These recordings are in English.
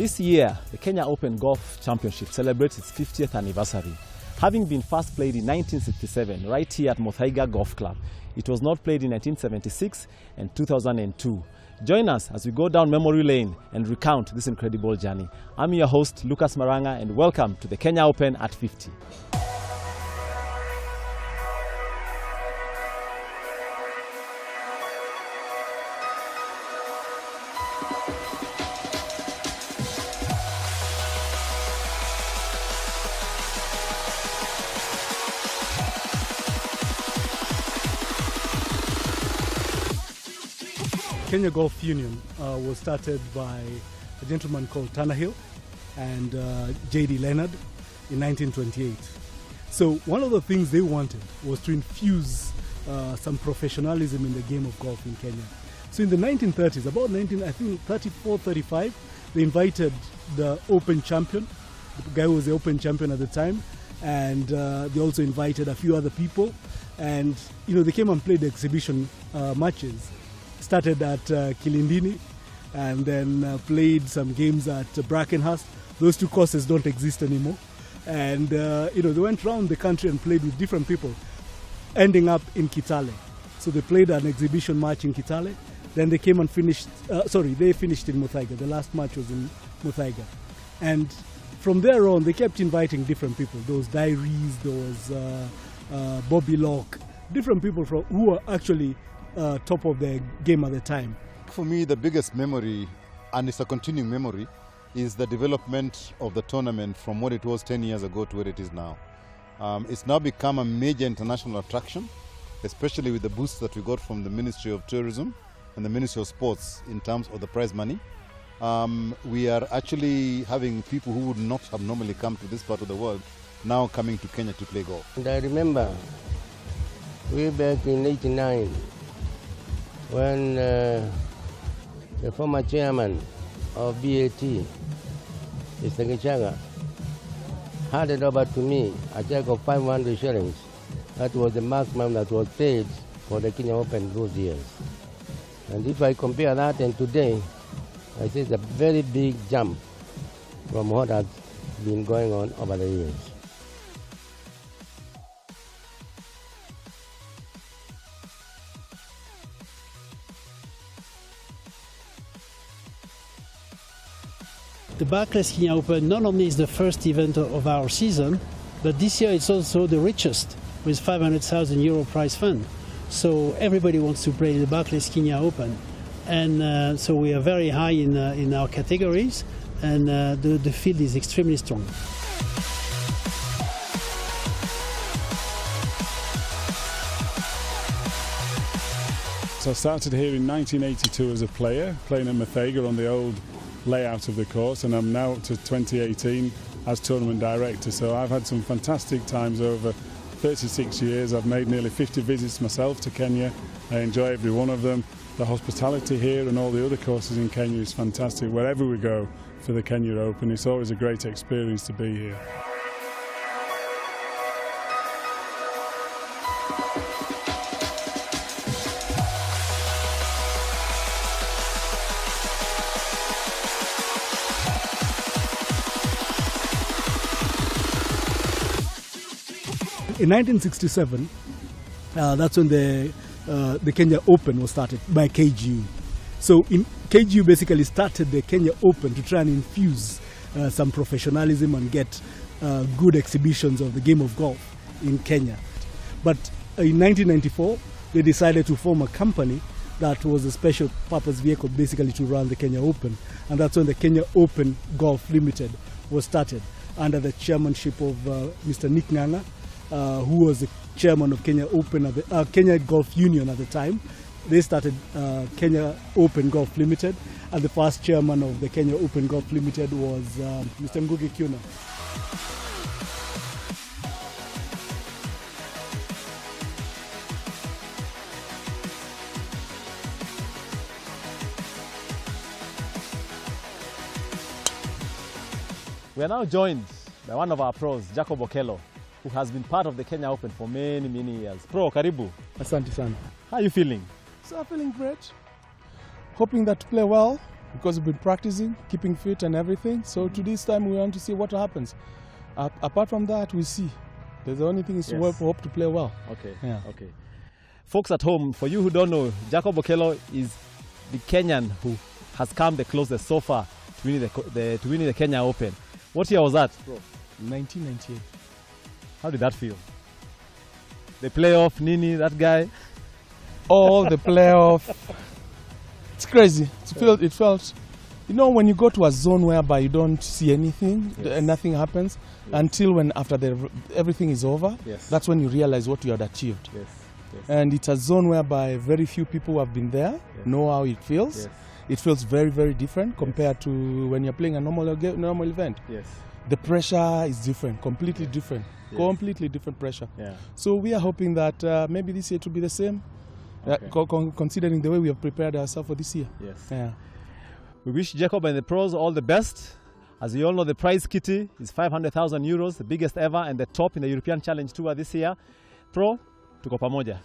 This year, the Kenya Open Golf Championship celebrates its 50th anniversary. Having been first played in 1967 right here at Muthaiga Golf Club, it was not played in 1976 and 2002. Join us as we go down memory lane and recount this incredible journey. I'm your host, Lucas Maranga, and welcome to the Kenya Open at 50. Kenya Golf Union was started by a gentleman called Tannehill and J.D. Leonard in 1928. So one of the things they wanted was to infuse some professionalism in the game of golf in Kenya. So in the 1930s, about 34, 35, they invited the Open champion, the guy who was the Open champion at the time, and they also invited a few other people. And they came and played exhibition matches. Started at Kilindini and then played some games at Brackenhurst. Those two courses don't exist anymore. And they went around the country and played with different people, ending up in Kitale. So they played an exhibition match in Kitale. Then they came and finished, they finished in Muthaiga. The last match was in Muthaiga. And from there on, they kept inviting different people. There was Diaries, there was Bobby Locke, different people who were actually top of the game at the time. For me, the biggest memory, and it's a continuing memory, is the development of the tournament from what it was 10 years ago to where it is now. It's now become a major international attraction, especially with the boost that we got from the Ministry of Tourism and the Ministry of Sports in terms of the prize money. We are actually having people who would not have normally come to this part of the world now coming to Kenya to play golf. And I remember way back in '89, when the former chairman of BAT, Mr. Gichaga, handed over to me a check of 500 shillings. That was the maximum that was paid for the Kenya Open those years. And if I compare that and today, I see it's a very big jump from what has been going on over the years. The Barclays Kenya Open not only is the first event of our season, but this year it's also the richest, with €500,000 prize fund. So everybody wants to play the Barclays Kenya Open. And so we are very high in our categories, and the field is extremely strong. So I started here in 1982 as a player, playing at Muthaiga on the old layout of the course, and I'm now up to 2018 as tournament director. So I've had some fantastic times over 36 years. I've made nearly 50 visits myself to Kenya. I enjoy every one of them. The hospitality here and all the other courses in Kenya is fantastic. Wherever we go for the Kenya Open, it's always a great experience to be here. In 1967, that's when the Kenya Open was started by KGU. So KGU basically started the Kenya Open to try and infuse some professionalism and get good exhibitions of the game of golf in Kenya. But in 1994, they decided to form a company that was a special purpose vehicle basically to run the Kenya Open. And that's when the Kenya Open Golf Limited was started under the chairmanship of Mr. Nick Nganga, who was the chairman of Kenya Open Kenya Golf Union at the time. They started Kenya Open Golf Limited, and the first chairman of the Kenya Open Golf Limited was Mr. Ngugi Kiuna. We are now joined by one of our pros, Jacob Okello, who has been part of the Kenya Open for many, many years. Pro, karibu. Asante sana. How are you feeling? So I'm feeling great. Hoping that to play well because we've been practicing, keeping fit and everything. So to this time, we want to see what happens. Apart from that, we see. The only thing is to hope to play well. Okay. Yeah. Okay. Folks at home, for you who don't know, Jacob Okello is the Kenyan who has come the closest so far to winning the Kenya Open. What year was that, bro? 1998. How did that feel? The playoff, Nini, that guy. All the playoff. It's crazy. It felt, you know, when you go to a zone whereby you don't see anything, and nothing happens, until after everything is over, that's when you realize what you had achieved. And it's a zone whereby very few people who have been there know how it feels. It feels very, very different compared to when you're playing a normal event. The pressure is different, completely different, completely different pressure. So we are hoping that maybe this year it will be the same, considering the way we have prepared ourselves for this year. We wish Jacob and the pros all the best. As you all know, the prize kitty is 500,000 euros, the biggest ever and the top in the European Challenge Tour this year. Pro, tuko pamoja.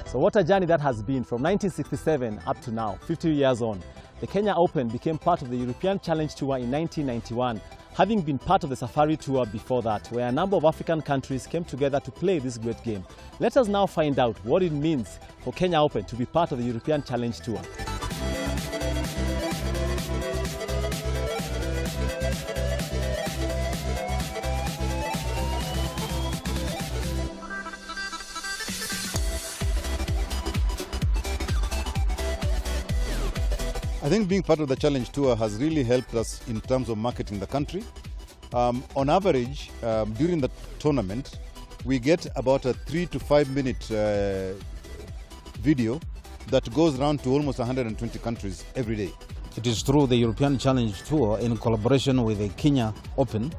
So what a journey that has been from 1967 up to now, 50 years on. The Kenya Open became part of the European Challenge Tour in 1991, having been part of the Safari Tour before that, where a number of African countries came together to play this great game. Let us now find out what it means for Kenya Open to be part of the European Challenge Tour. I think being part of the Challenge Tour has really helped us in terms of marketing the country. On average, during the tournament, we get about a 3 to 5 minute video that goes around to almost 120 countries every day. It is through the European Challenge Tour in collaboration with the Kenya Open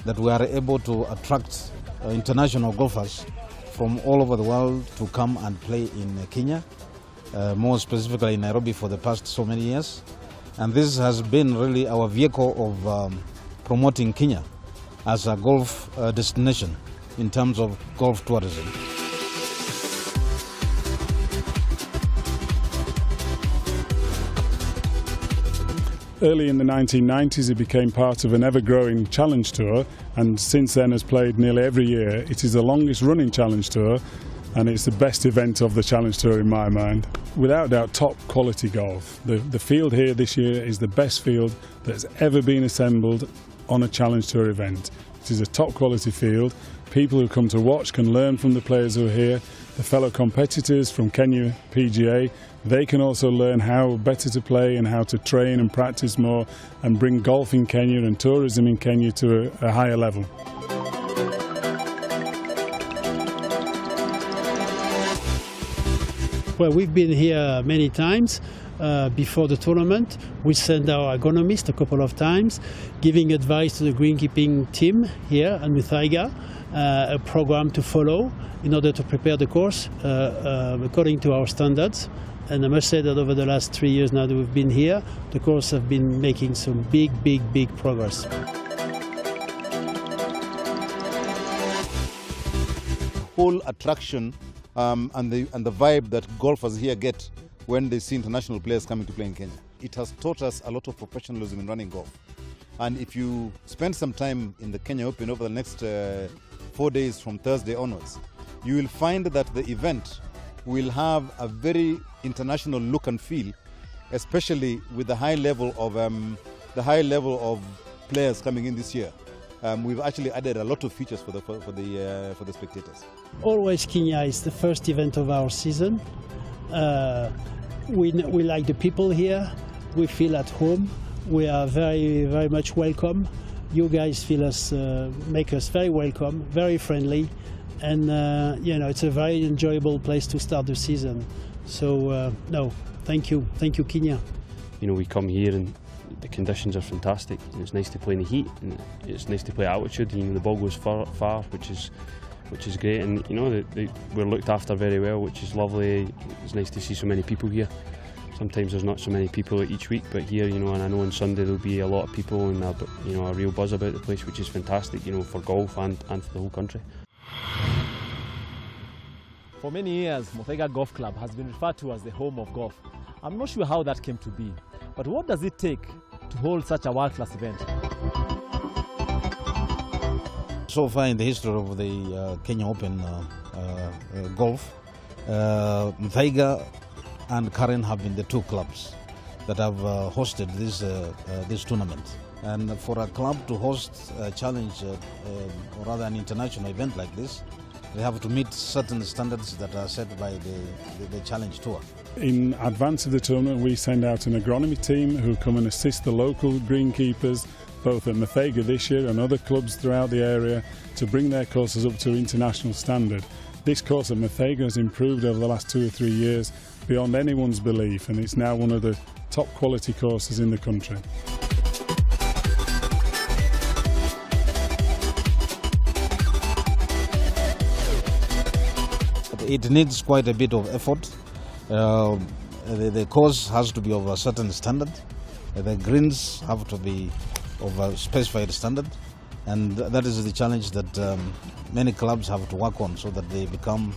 that we are able to attract international golfers from all over the world to come and play in Kenya. More specifically in Nairobi for the past so many years. And this has been really our vehicle of promoting Kenya as a golf destination in terms of golf tourism. Early in the 1990s, it became part of an ever-growing Challenge Tour, and since then has played nearly every year. It is the longest-running Challenge Tour, and it's the best event of the Challenge Tour in my mind. Without doubt, top quality golf. The field here this year is the best field that's ever been assembled on a Challenge Tour event. It is a top quality field. People who come to watch can learn from the players who are here. The fellow competitors from Kenya PGA, they can also learn how better to play and how to train and practice more and bring golf in Kenya and tourism in Kenya to a higher level. Well, we've been here many times before the tournament. We sent our agronomist a couple of times, giving advice to the greenkeeping team here at Muthaiga, a program to follow in order to prepare the course according to our standards. And I must say that over the last 3 years now that we've been here, the course have been making some big progress. Whole attraction and the vibe that golfers here get when they see international players coming to play in Kenya. It has taught us a lot of professionalism in running golf. And if you spend some time in the Kenya Open over the next 4 days from Thursday onwards, you will find that the event will have a very international look and feel, especially with the high level of players coming in this year. We've actually added a lot of features for the spectators. Always Kenya is the first event of our season. We like the people here. We feel at home. We are very much welcome. You guys make us very welcome, very friendly, and it's a very enjoyable place to start the season. So thank you, Kenya. We come here and the conditions are fantastic. It's nice to play in the heat, and it's nice to play at altitude. The ball goes far, which is great, and we're looked after very well, which is lovely. It's nice to see so many people here. sometimes there's not so many people each week, but here, you know, and I know on Sunday there'll be a lot of people and you know, a real buzz about the place, which is fantastic, you know, for golf and for the whole country. For many years, Muthaiga Golf Club has been referred to as the home of golf. I'm not sure how that came to be, but what does it take to hold such a world-class event? So far in the history of the Kenya Open golf, Muthaiga and Karen have been the two clubs that have hosted this tournament. And for a club to host a challenge, or rather an international event like this, they have to meet certain standards that are set by the Challenge Tour. In advance of the tournament, we send out an agronomy team who come and assist the local greenkeepers, both at Muthaiga this year and other clubs throughout the area, to bring their courses up to international standard. This course at Muthaiga has improved over the last 2 or 3 years beyond anyone's belief, and it's now one of the top quality courses in the country. It needs quite a bit of effort. The course has to be of a certain standard. The greens have to be of a specified standard, and that is the challenge that many clubs have to work on, so that they become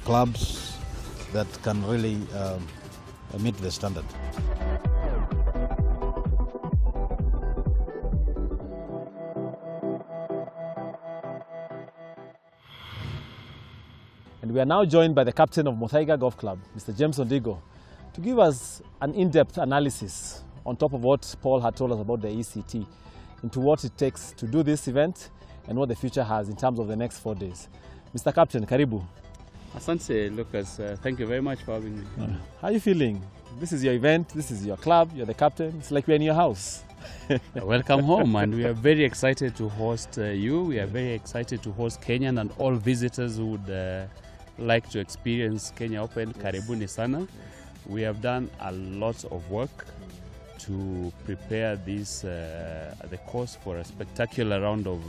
clubs that can really meet the standard. And we are now joined by the captain of Muthaiga Golf Club, Mr. James Ondigo, to give us an in-depth analysis on top of what Paul had told us about the ECT, into what it takes to do this event and what the future has in terms of the next 4 days. Mr. Captain, karibu. Asante, Lucas. Thank you very much for having me. How are you feeling? This is your event, this is your club, you're the captain. It's like we're in your house. Welcome home, and we are very excited to host you. We are very excited to host Kenyan and all visitors who would like to experience Kenya Open. Karibuni sana. We have done a lot of work to prepare this the course for a spectacular round of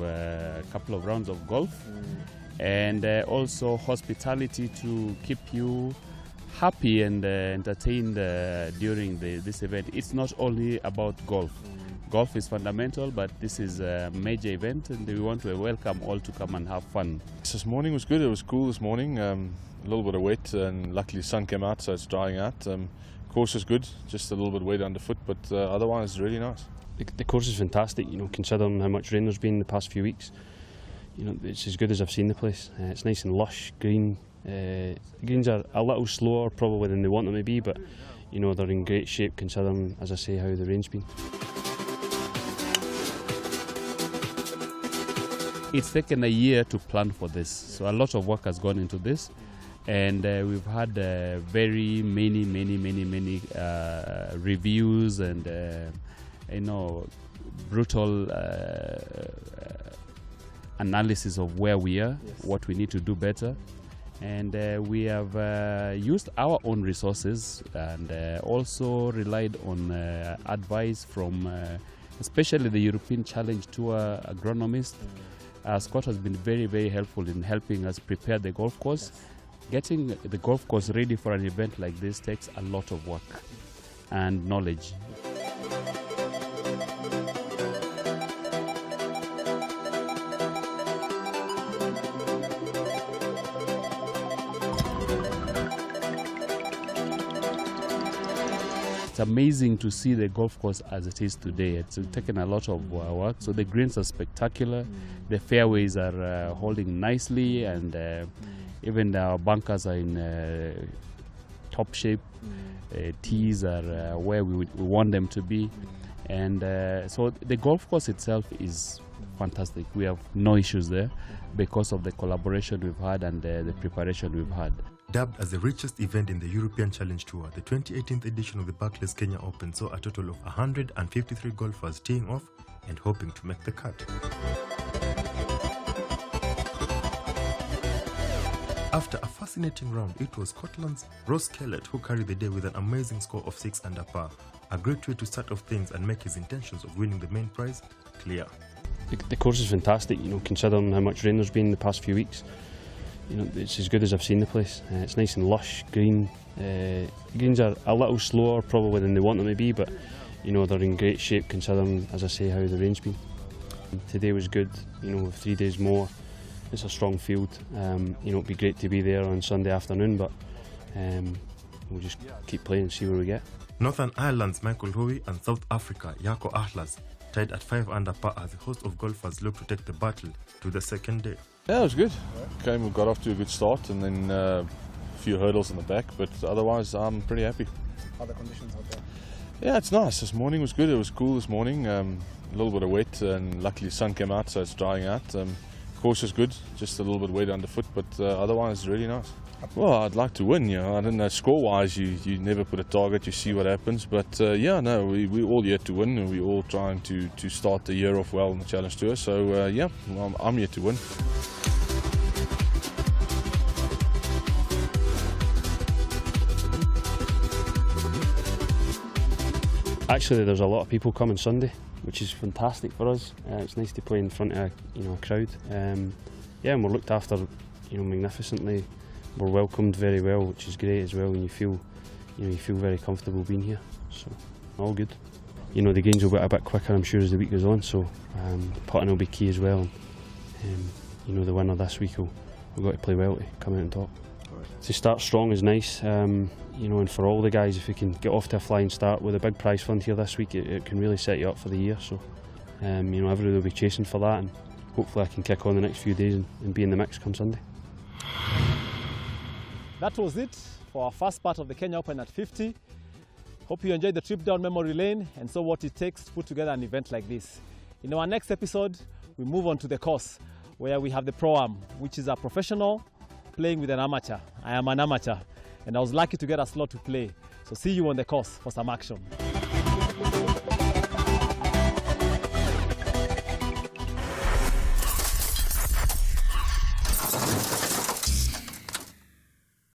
couple of rounds of golf, and also hospitality to keep you happy and entertained during this event. It's not only about golf. Golf is fundamental, but this is a major event, and we want to welcome all to come and have fun. This morning was good. It was cool this morning. A little bit of wet, and luckily the sun came out, so it's drying out. Course is good, just a little bit wet underfoot, but otherwise really nice. The course is fantastic, you know, considering how much rain there's been in the past few weeks. You know, it's as good as I've seen the place. It's nice and lush, green. The greens are a little slower probably than they want them to be, but you know, they're in great shape considering, as I say, how the rain's been. It's taken a year to plan for this, so a lot of work has gone into this, and we've had very many reviews and you know, brutal analysis of where we are, what we need to do better, and we have used our own resources and also relied on advice from especially the European Challenge Tour agronomist. Scott has been very helpful in helping us prepare the golf course. Getting the golf course ready for an event like this takes a lot of work and knowledge. It's amazing to see the golf course as it is today. It's taken a lot of work. So the greens are spectacular, the fairways are holding nicely, and even our bunkers are in top shape. Tees are where we want them to be, and so the golf course itself is fantastic. We have no issues there because of the collaboration we've had and the preparation we've had. Dubbed as the richest event in the European Challenge Tour, the 2018th edition of the Barclays Kenya Open saw a total of 153 golfers teeing off and hoping to make the cut. After a fascinating round, it was Scotland's Ross Kellett who carried the day with an amazing score of 6 under par. A great way to start off things and make his intentions of winning the main prize clear. The course is fantastic, you know, considering how much rain there's been in the past few weeks. You know, it's as good as I've seen the place. It's nice and lush, green. Greens are a little slower probably than they want them to be, but you know, they're in great shape considering, as I say, how the rain's been. Today was good, you know, with 3 days more. It's a strong field. You know, it'd be great to be there on Sunday afternoon, but we'll just keep playing and see where we get. Northern Ireland's Michael Hoey and South Africa Jaco Ahlas tied at 5 under par as a host of golfers look to take the battle to the second day. Yeah, it was good. We got off to a good start and then a few hurdles in the back, but otherwise I'm pretty happy. How are the conditions out there? Yeah, it's nice. This morning was good. It was cool this morning. A little bit of wet and luckily the sun came out, so it's drying out. Course was good, just a little bit wet underfoot, but otherwise really nice. Well, I'd like to win, you know. I don't know, score-wise, you never put a target, you see what happens. But yeah, no, we're all here to win, and we're all trying to start the year off well in the Challenge Tour. So yeah, I'm here to win. Actually, there's a lot of people coming Sunday, which is fantastic for us. It's nice to play in front of a crowd. Yeah, and we're looked after, magnificently. We're welcomed very well, which is great as well. And you feel very comfortable being here. So all good. The greens will get a bit quicker, I'm sure, as the week goes on. So putting will be key as well. The winner this week we've got to play well to come out on top. To start strong is nice. And for all the guys, if we can get off to a flying start with a big prize fund here this week, it can really set you up for the year. So, everybody will be chasing for that, and hopefully I can kick on the next few days and be in the mix come Sunday. That was it for our first part of the Kenya Open at 50. Hope you enjoyed the trip down memory lane and saw what it takes to put together an event like this. In our next episode, we move on to the course, where we have the Pro-Am, which is a professional playing with an amateur. I am an amateur, and I was lucky to get a slot to play. So see you on the course for some action.